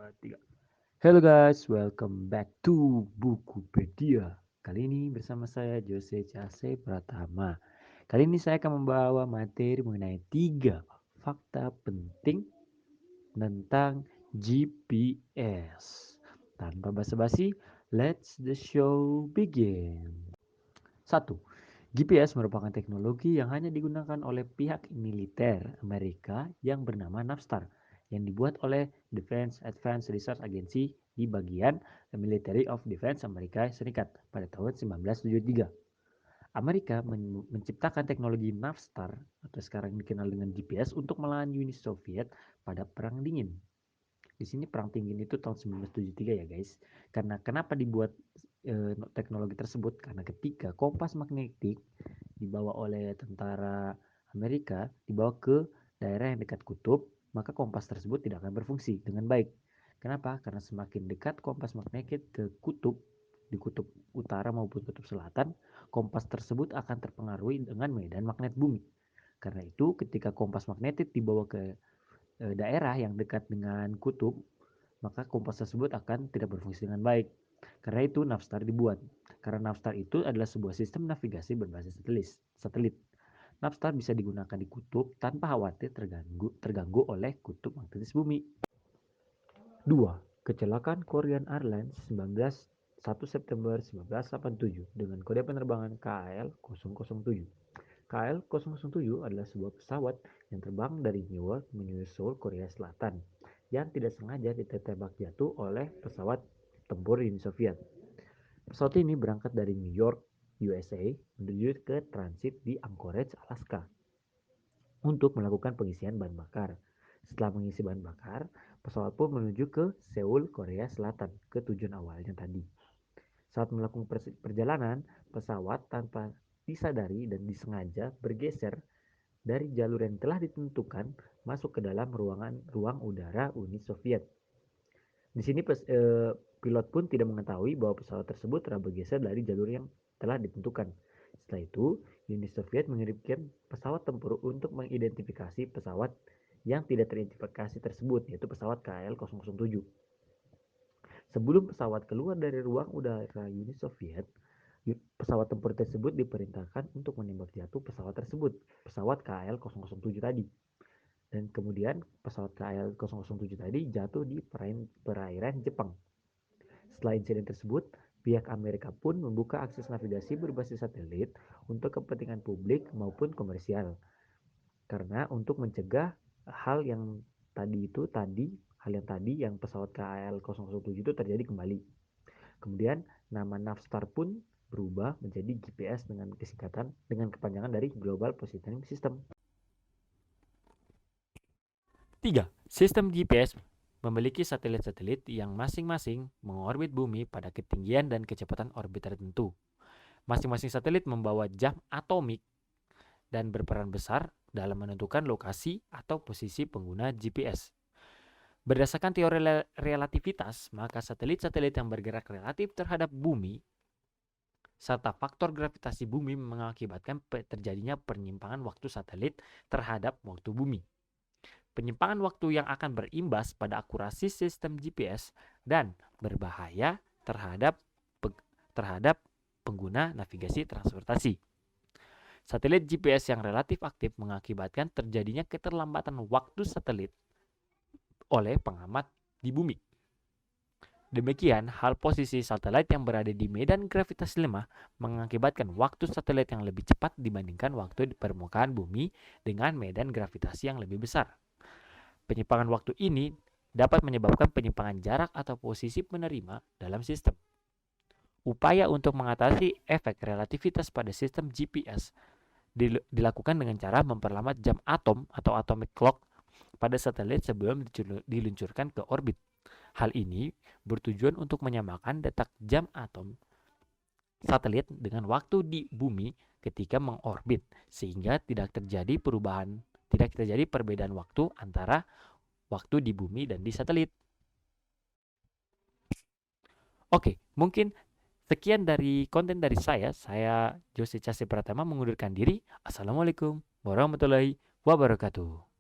Tiga. Hello guys, welcome back to Bukupedia. Kali ini bersama saya Jose Case Pratama. Kali ini saya akan membawa materi mengenai 3 fakta penting tentang GPS. Tanpa basa-basi, let's the show begin. 1. GPS merupakan teknologi yang hanya digunakan oleh pihak militer Amerika yang bernama Navstar yang dibuat oleh Defense Advanced Research Agency di bagian Military of Defense Amerika Serikat pada tahun 1973. Amerika menciptakan teknologi Navstar atau sekarang dikenal dengan GPS untuk melawan Uni Soviet pada Perang Dingin. Di sini Perang Dingin itu tahun 1973 ya guys. Karena kenapa dibuat teknologi tersebut? Karena ketika kompas magnetik dibawa oleh tentara Amerika dibawa ke daerah yang dekat kutub, maka kompas tersebut tidak akan berfungsi dengan baik. Kenapa? Karena semakin dekat kompas magnetik ke kutub, di kutub utara maupun kutub selatan, kompas tersebut akan terpengaruhi dengan medan magnet bumi. Karena itu, ketika kompas magnetik dibawa ke daerah yang dekat dengan kutub, maka kompas tersebut akan tidak berfungsi dengan baik. Karena itu Navstar dibuat. Karena Navstar itu adalah sebuah sistem navigasi berbasis satelit. Navstar bisa digunakan di kutub tanpa khawatir terganggu oleh kutub magnetis bumi. 2. Kecelakaan Korean Airlines 1 September 1987 dengan kode penerbangan KAL-007. KAL-007 adalah sebuah pesawat yang terbang dari Newark menuju Seoul, Korea Selatan yang tidak sengaja ditembak jatuh oleh pesawat tempur Uni Soviet. Pesawat ini berangkat dari New York, USA menuju ke transit di Anchorage, Alaska untuk melakukan pengisian bahan bakar. Setelah mengisi bahan bakar, pesawat pun menuju ke Seoul, Korea Selatan ke tujuan awalnya tadi. Saat melakukan perjalanan, pesawat tanpa disadari dan disengaja bergeser dari jalur yang telah ditentukan masuk ke dalam ruang udara Uni Soviet. Di sini pilot pun tidak mengetahui bahwa pesawat tersebut telah bergeser dari jalur yang telah ditentukan. Setelah itu, Uni Soviet mengirimkan pesawat tempur untuk mengidentifikasi pesawat yang tidak teridentifikasi tersebut, yaitu pesawat KL-007. Sebelum pesawat keluar dari ruang udara Uni Soviet, pesawat tempur tersebut diperintahkan untuk menembak jatuh pesawat tersebut, pesawat KL-007 tadi. Dan kemudian pesawat KL-007 tadi jatuh di perairan Jepang. Setelah insiden tersebut, pihak Amerika pun membuka akses navigasi berbasis satelit untuk kepentingan publik maupun komersial. Karena untuk mencegah hal yang yang pesawat KL-007 itu terjadi kembali. Kemudian nama Navstar pun berubah menjadi GPS dengan kepanjangan dari Global Positioning System. 3. Sistem GPS memiliki satelit-satelit yang masing-masing mengorbit bumi pada ketinggian dan kecepatan orbit tertentu. Masing-masing satelit membawa jam atomik dan berperan besar dalam menentukan lokasi atau posisi pengguna GPS. Berdasarkan teori relativitas, maka satelit-satelit yang bergerak relatif terhadap bumi serta faktor gravitasi bumi mengakibatkan terjadinya penyimpangan waktu satelit terhadap waktu bumi. Penyimpangan waktu yang akan berimbas pada akurasi sistem GPS dan berbahaya terhadap pengguna navigasi transportasi. Satelit GPS yang relatif aktif mengakibatkan terjadinya keterlambatan waktu satelit oleh pengamat di bumi. Demikian, hal posisi satelit yang berada di medan gravitasi lemah mengakibatkan waktu satelit yang lebih cepat dibandingkan waktu di permukaan bumi dengan medan gravitasi yang lebih besar. Penyimpangan waktu ini dapat menyebabkan penyimpangan jarak atau posisi penerima dalam sistem. Upaya untuk mengatasi efek relativitas pada sistem GPS dilakukan dengan cara memperlambat jam atom atau atomic clock pada satelit sebelum diluncurkan ke orbit. Hal ini bertujuan untuk menyamakan detak jam atom satelit dengan waktu di bumi ketika mengorbit, sehingga tidak terjadi perbedaan waktu antara waktu di bumi dan di satelit. Oke, mungkin sekian dari konten dari saya. Saya Jose Case Pratama mengundurkan diri. Assalamualaikum warahmatullahi wabarakatuh.